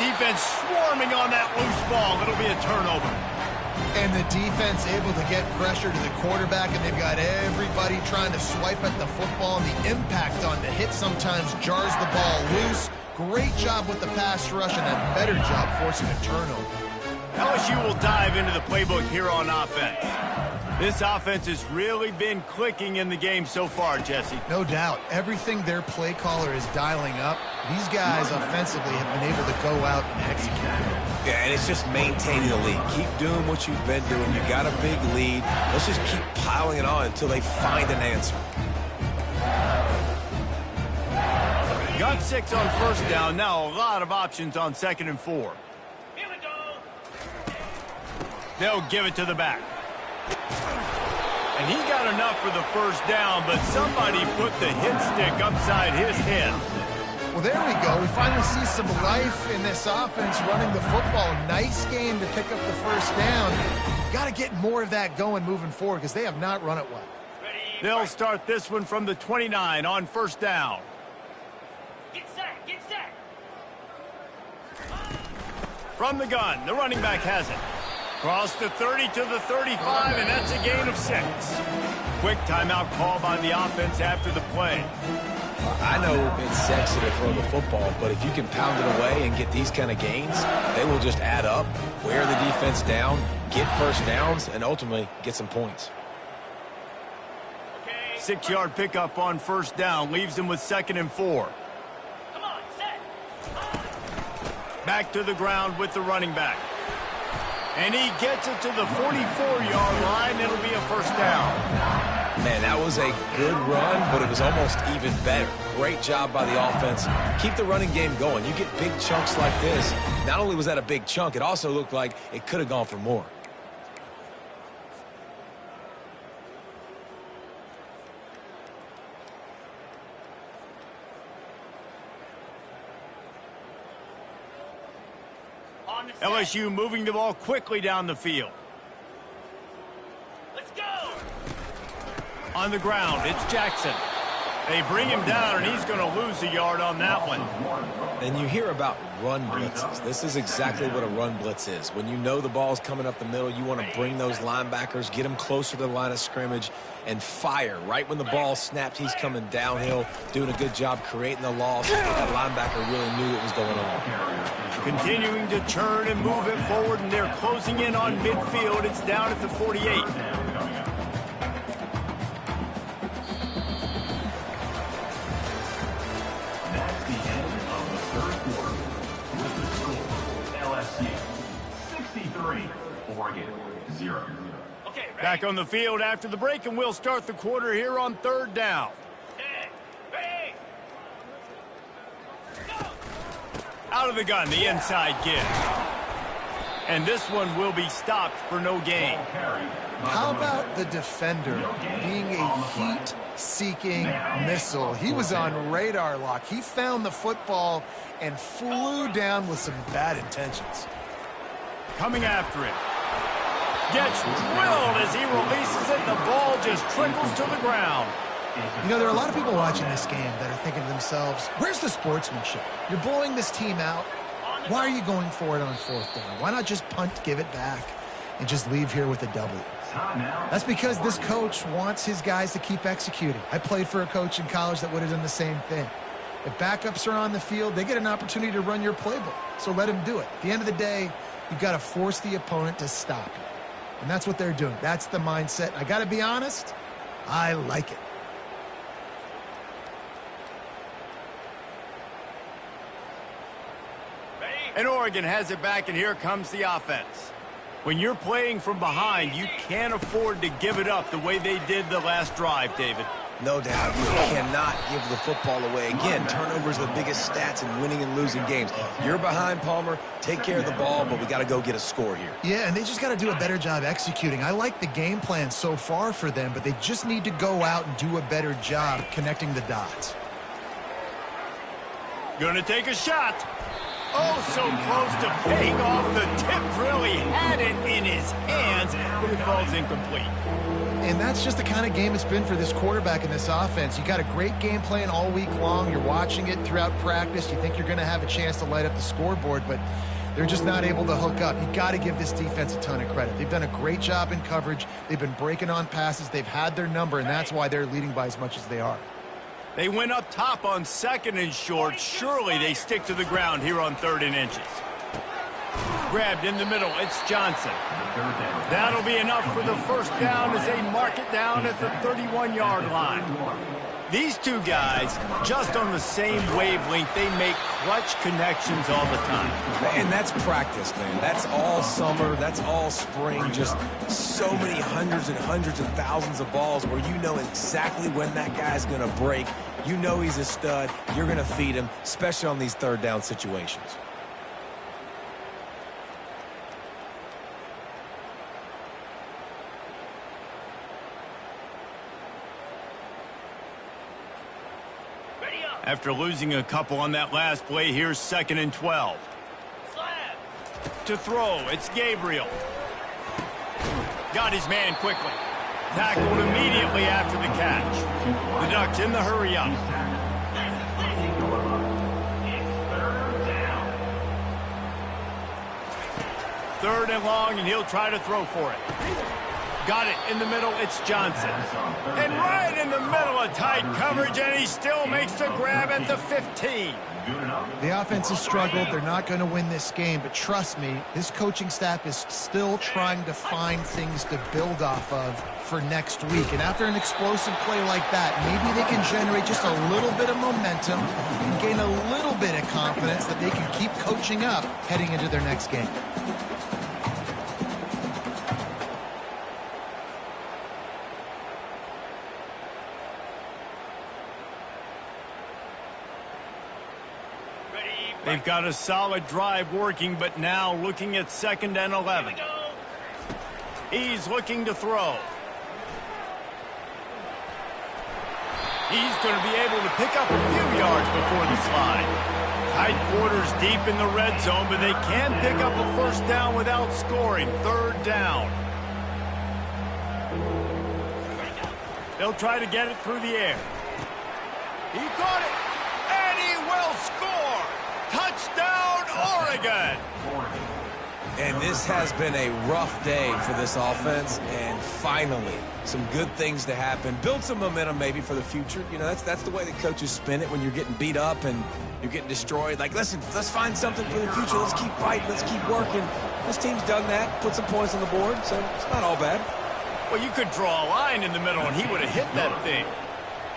Defense swarming on that loose ball. It'll be a turnover. And the defense able to get pressure to the quarterback, and they've got everybody trying to swipe at the football, and the impact on the hit sometimes jars the ball loose. Great job with the pass rush, and a better job forcing a turnover. LSU will dive into the playbook here on offense. This offense has really been clicking in the game so far, Jesse. No doubt. Everything their play caller is dialing up, these guys offensively have been able to go out and execute. Yeah, and it's just maintaining the lead. Keep doing what you've been doing. You got a big lead. Let's just keep piling it on until they find an answer. Got 6 on 1st down. Now a lot of options on 2nd and 4. Here we go. They'll give it to the back. And he got enough for the 1st down, but somebody put the hit stick upside his head. Well, there we go. We finally see some life in this offense running the football. Nice game to pick up the first down. Got to get more of that going moving forward because they have not run it well. They'll start this one from the 29 on first down. Get set, get set. From the gun, the running back has it. Cross the 30 to the 35, and that's a gain of 6. Quick timeout call by the offense after the play. I know it's sexy to throw the football, but if you can pound it away and get these kind of gains, they will just add up, wear the defense down, get first downs, and ultimately get some points. 6-yard pickup on first down leaves them with 2nd and 4. Come on, set. Back to the ground with the running back. And he gets it to the 44-yard line. It'll be a first down. Man, that was a good run, but it was almost even better. Great job by the offense. Keep the running game going. You get big chunks like this. Not only was that a big chunk, it also looked like it could have gone for more. On the set. LSU moving the ball quickly down the field. Let's go. On the ground, it's Jackson. They bring him down, and he's going to lose a yard on that one. And you hear about run blitzes. This is exactly what a run blitz is. When you know the ball's coming up the middle, you want to bring those linebackers, get them closer to the line of scrimmage, and fire. Right when the ball snapped, he's coming downhill, doing a good job creating the loss. That linebacker really knew what was going on. Continuing to turn and move it forward, and they're closing in on midfield. It's down at the 48. That's the end of the third quarter. With the score, LSU 63, Oregon 0. Okay, ready. Back on the field after the break, and we'll start the quarter here on third down. Set. Ready. Go. Out of the gun, the inside give. And this one will be stopped for no gain. How about the defender being a heat-seeking missile? He was on radar lock. He found the football and flew down with some bad intentions. Coming after him. Gets drilled as he releases it. The ball just trickles to the ground. You know, there are a lot of people watching this game that are thinking to themselves, where's the sportsmanship? You're blowing this team out. Why are you going for it on fourth down? Why not just punt, give it back, and just leave here with a W? That's because this coach wants his guys to keep executing. I played for a coach in college that would have done the same thing. If backups are on the field, they get an opportunity to run your playbook, so let them do it. At the end of the day, you've got to force the opponent to stop it. And that's what they're doing. That's the mindset. I got to be honest, I like it. And Oregon has it back, and here comes the offense. When you're playing from behind, you can't afford to give it up the way they did the last drive, David. No doubt, you cannot give the football away. Again, turnovers are the biggest stats in winning and losing games. You're behind, Palmer. Take care of the ball, but we got to go get a score here. Yeah, and they just got to do a better job executing. I like the game plan so far for them, but they just need to go out and do a better job connecting the dots. Gonna take a shot. Oh, so close to paying off. The tip really had it in his hands, but it falls incomplete. And that's just the kind of game it's been for this quarterback in this offense. You got a great game plan all week long. You're watching it throughout practice. You think you're going to have a chance to light up the scoreboard, but they're just not able to hook up. You got to give this defense a ton of credit. They've done a great job in coverage. They've been breaking on passes. They've had their number, and that's why they're leading by as much as they are. They went up top on 2nd and short. Surely they stick to the ground here on 3rd and inches. Grabbed in the middle. It's Johnson. That'll be enough for the first down as they mark it down at the 31-yard line. These two guys, just on the same wavelength, they make clutch connections all the time. And that's practice, man. That's all summer. That's all spring. Just so many hundreds and hundreds of thousands of balls where you know exactly when that guy's going to break. You know he's a stud. You're going to feed him, especially on these third down situations. Ready up. After losing a couple on that last play, here's 2nd and 12. Slam. To throw, it's Gabriel. Got his man quickly. Tackled immediately after the catch. The Ducks in the hurry up. Third and long, and he'll try to throw for it. Got it in the middle, it's Johnson. And right in the middle of tight coverage, and he still makes the grab at the 15. The offense has struggled. They're not going to win this game, but trust me, this coaching staff is still trying to find things to build off of for next week. And after an explosive play like that, maybe they can generate just a little bit of momentum and gain a little bit of confidence that they can keep coaching up heading into their next game. They've got a solid drive working, but now looking at 2nd and 11. He's looking to throw. He's going to be able to pick up a few yards before the slide. Tight quarters deep in the red zone, but they can pick up a first down without scoring. 3rd down. They'll try to get it through the air. He caught it, and he will score. Touchdown, Oregon! And this has been a rough day for this offense, and finally, some good things to happen. Build some momentum maybe for the future. You know, that's the way the coaches spin it when you're getting beat up and you're getting destroyed. Like, listen, let's find something for the future. Let's keep fighting. Let's keep working. This team's done that, put some points on the board, so it's not all bad. Well, you could draw a line in the middle, and he would have hit that thing.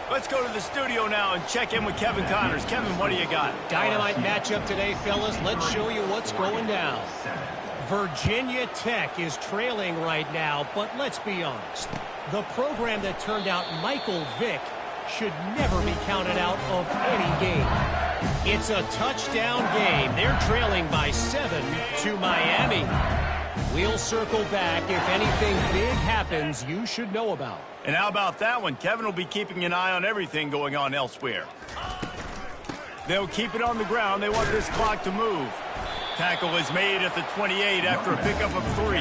Let's go to the studio now and check in with Kevin Connors. Kevin, what do you got? Dynamite matchup today, fellas. Let's show you what's going down. Virginia Tech is trailing right now, but let's be honest. The program that turned out Michael Vick should never be counted out of any game. It's a touchdown game. They're trailing by 7 to Miami. We'll circle back if anything big happens you should know about. And how about that one? Kevin will be keeping an eye on everything going on elsewhere. They'll keep it on the ground. They want this clock to move. Tackle is made at the 28 after a pickup of 3.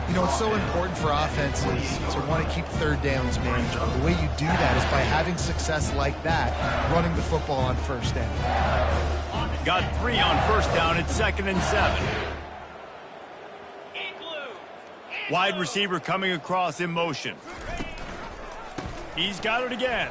You know, it's so important for offenses to want to keep 3rd downs manageable. The way you do that is by having success like that, running the football on 1st down. Got 3 on 1st down. It's 2nd and 7. Wide receiver coming across in motion. He's got it again.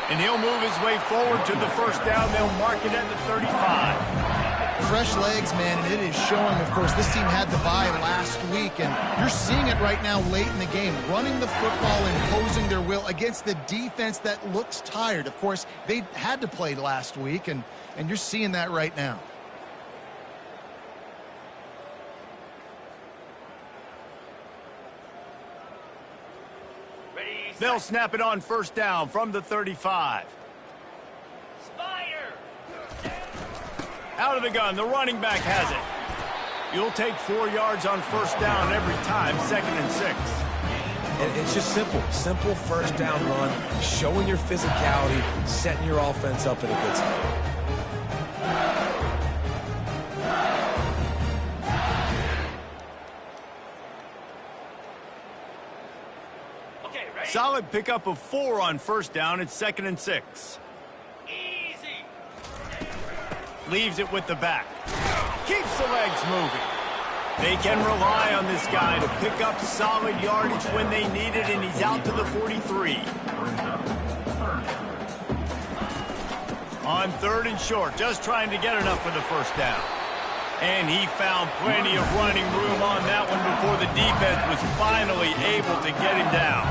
And he'll move his way forward to the 1st down. They'll mark it at the 35. Fresh legs, man, and it is showing. Of course, this team had the bye last week, and you're seeing it right now late in the game. Running the football, imposing their will against the defense that looks tired. Of course, they had to play last week, and you're seeing that right now. They'll snap it on 1st down from the 35. Spire. Out of the gun, the running back has it. You'll take 4 yards on 1st down every time, 2nd and 6. And it's just simple 1st down run, showing your physicality, setting your offense up in a good spot. Solid pickup of 4 on 1st down. It's 2nd and 6. Easy. Leaves it with the back. Keeps the legs moving. They can rely on this guy to pick up solid yardage when they need it, and he's out to the 43. On 3rd and short, just trying to get enough for the 1st down. And he found plenty of running room on that one before the defense was finally able to get him down.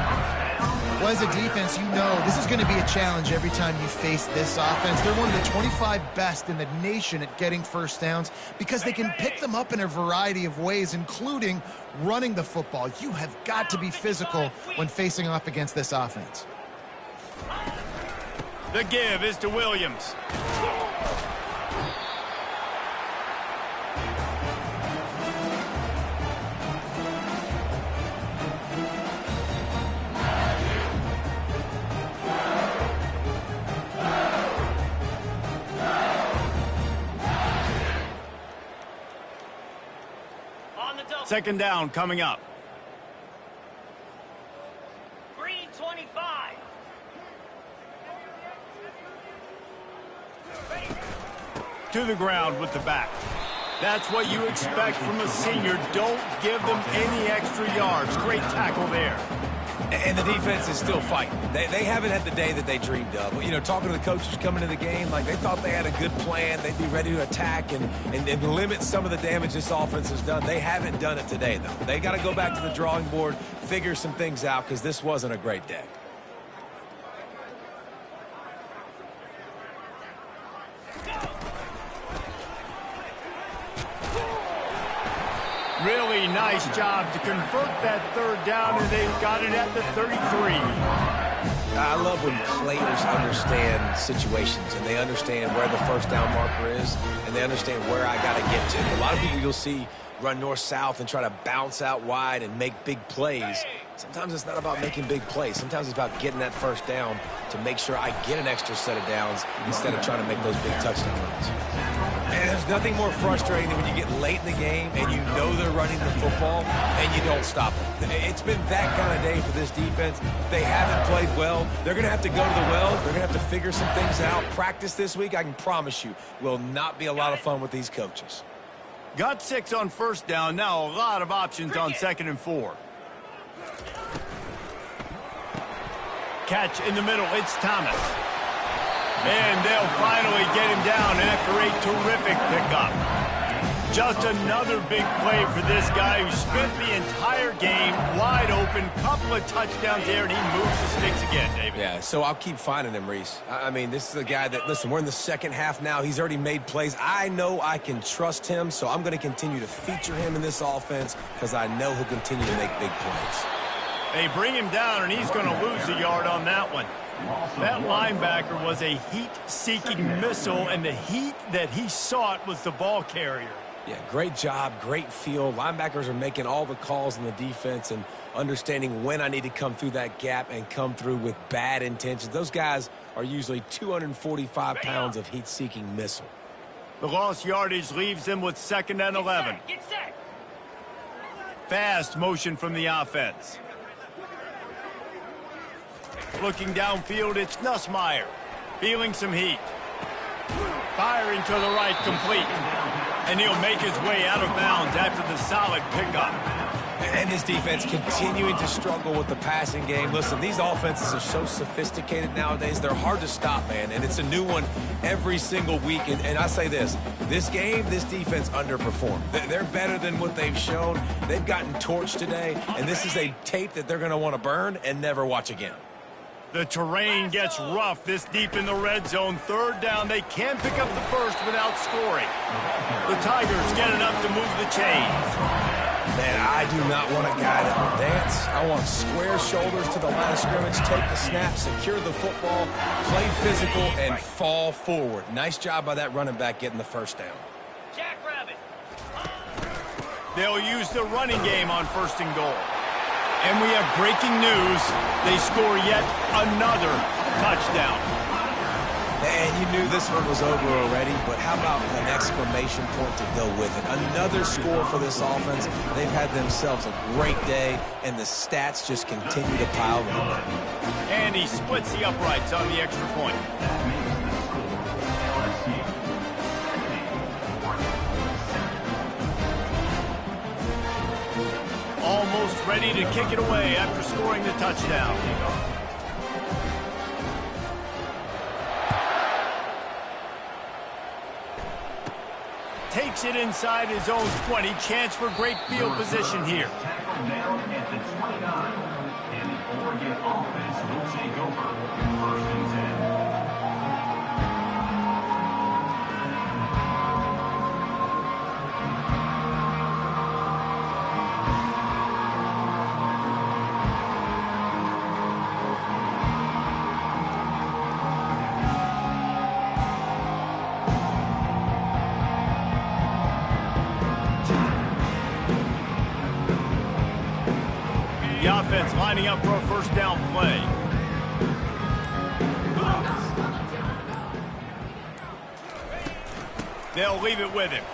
Well, as a defense, you know this is going to be a challenge every time you face this offense. They're one of the 25 best in the nation at getting 1st downs because they can pick them up in a variety of ways, including running the football. You have got to be physical when facing off against this offense. The give is to Williams. Second down coming up. Green 25. To the ground with the back. That's what you expect from a senior. Don't give them any extra yards. Great tackle there. And the defense is still fighting. They haven't had the day that they dreamed of. You know, talking to the coaches coming into the game, like they thought they had a good plan. They'd be ready to attack and limit some of the damage this offense has done. They haven't done it today, though. They got to go back to the drawing board, figure some things out, because this wasn't a great day. Really nice job to convert that third down, and they've got it at the 33. I love when players understand situations and they understand where the first down marker is and they understand where I got to get to. A lot of people you'll see run north-south and try to bounce out wide and make big plays. Sometimes it's not about making big plays. Sometimes it's about getting that first down to make sure I get an extra set of downs instead of trying to make those big touchdown runs. And there's nothing more frustrating than when you get late in the game and you know they're running the football and you don't stop them. It's been that kind of day for this defense. They haven't played well. They're going to have to go to the well. They're going to have to figure some things out. Practice this week, I can promise you, will not be a lot of fun with these coaches. Got 6 on first down. Now a lot of options on 2nd and 4. Catch in the middle. It's Thomas. And they'll finally get him down after a terrific pickup. Just another big play for this guy who spent the entire game wide open. Couple of touchdowns there, and he moves the sticks again, David. Yeah, so I'll keep finding him, Reese. I mean, this is a guy that, listen, we're in the second half now. He's already made plays. I know I can trust him, so I'm going to continue to feature him in this offense because I know he'll continue to make big plays. They bring him down, and he's going to lose a yard on that one. That linebacker was a heat-seeking missile, and the heat that he sought was the ball carrier. Yeah, great job, great feel. Linebackers are making all the calls in the defense and understanding when I need to come through that gap and come through with bad intentions. Those guys are usually 245 pounds of heat-seeking missile. The lost yardage leaves them with 2nd and 11. Get set. Fast motion from the offense. Looking downfield, it's Nussmeier. Feeling some heat. Firing to the right, complete. And he'll make his way out of bounds after the solid pickup. And this defense continuing to struggle with the passing game. Listen, these offenses are so sophisticated nowadays. They're hard to stop, man. And it's a new one every single week. And I say this game, this defense underperformed. They're better than what they've shown. They've gotten torched today. And this is a tape that they're going to want to burn and never watch again. The terrain gets rough this deep in the red zone. 3rd down, they can pick up the first without scoring. The Tigers get enough to move the chains. Man, I do not want a guy that will dance. I want square shoulders to the line of scrimmage, take the snap, secure the football, play physical, and fall forward. Nice job by that running back getting the first down. Jackrabbit. They'll use the running game on 1st and goal. And we have breaking news. They score yet another touchdown. And you knew this one was over already, but how about an exclamation point to go with it? Another score for this offense. They've had themselves a great day, and the stats just continue to pile up. And he splits the uprights on the extra point. Almost ready to kick it away after scoring the touchdown. Takes it inside his own 20. Chance for great field position here. Tackle down at the 29. And the Oregon offense will take over 1st and 10. The offense lining up for a 1st down play. They'll leave it with him.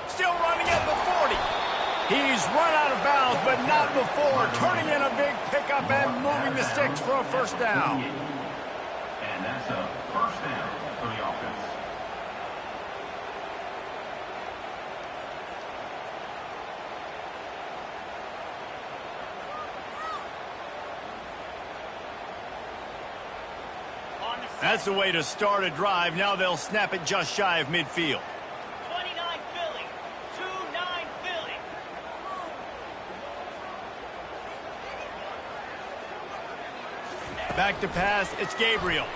Still running at the 40. He's run out of bounds, but not before turning in a big pickup and moving the sticks for a first down. And that's a first down for the offense. That's the way to start a drive. Now they'll snap it just shy of midfield. 29 Philly. 2-9 Philly. Back to pass, it's Gabriel.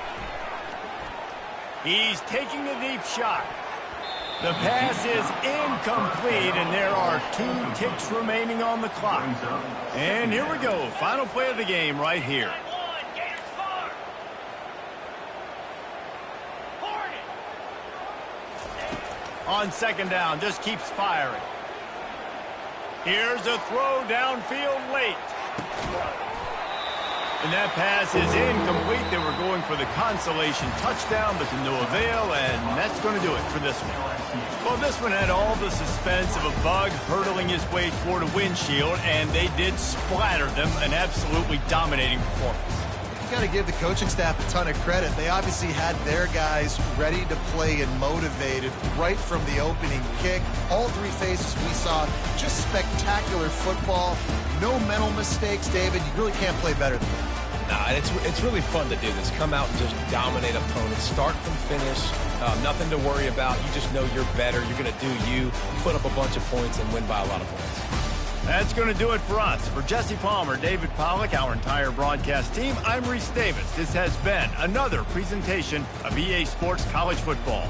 He's taking a deep shot. The pass is incomplete, and there are 2 ticks remaining on the clock. And here we go, final play of the game right here. On second down, just keeps firing. Here's a throw downfield late. And that pass is incomplete. They were going for the consolation touchdown, but to no avail, and that's going to do it for this one. Well, this one had all the suspense of a bug hurtling his way toward a windshield, and they did splatter them, an absolutely dominating performance. You got to give the coaching staff a ton of credit. They obviously had their guys ready to play and motivated right from the opening kick. All 3 phases we saw, just spectacular football. No mental mistakes, David. You really can't play better than that. Nah, it's really fun to do this. Come out and just dominate opponents. Start from finish. Nothing to worry about. You just know you're better. You're going to do you. Put up a bunch of points and win by a lot of points. That's going to do it for us. For Jesse Palmer, David Pollack, our entire broadcast team, I'm Reese Davis. This has been another presentation of EA Sports College Football.